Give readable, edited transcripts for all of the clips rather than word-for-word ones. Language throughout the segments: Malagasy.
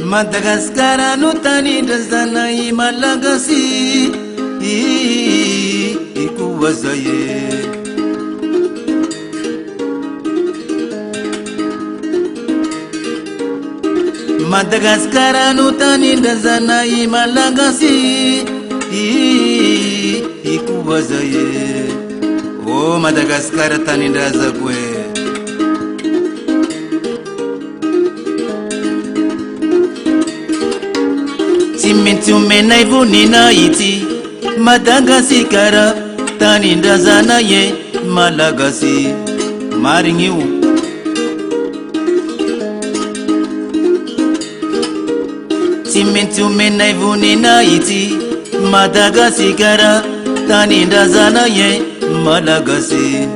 Madagascar no tani drazanay malagasy ikuwazaye Madagascar no tani drazanay malagasy ikuwazaye Oh Madagascar tani drazagwe Timentumena ivunina iti Madagascar tani ndrazana ye malagasy maringiu Timentumena ivunina iti Madagascar tani ndrazana ye malagasy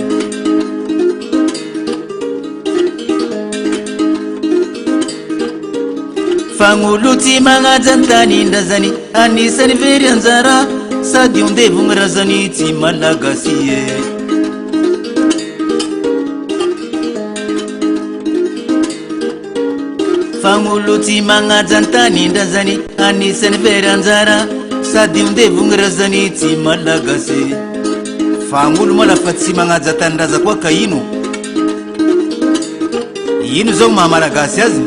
Fanguluti magajantani ndazani anisani very anjara sady ondevogna razany ty malagasy Fanguluti magajantani ndazani anisani very anjara sady ondevogna razany ty malagasy Fangulo moa lafa tsy magnaja raza koa ka ino zao maha malagasy azy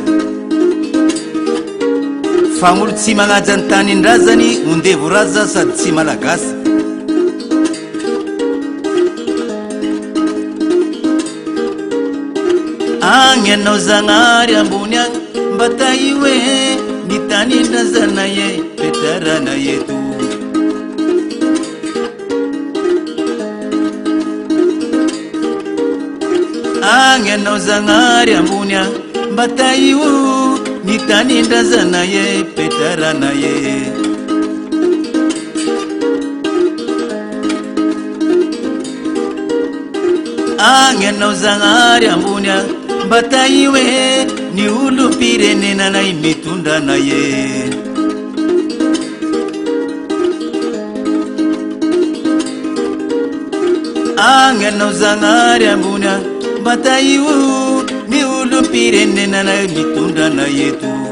Fangulo tsy magnaja tanin-drazany ondevo raza sady tsy malagasy Agny anao zagnary ambony agny mba tahy hoe ny tanin-drazana ye petarana eto Agny anao zagnary ambony agny mba tahy ny tanin-drazana ye petarana ye Agny anao zagnary ambony agny mba tahy hoe ny olom-pirenenanay mitondrana ye Agny anao zagnary ambony agny mba tahy ny olom-pirenenanay mitondrana eto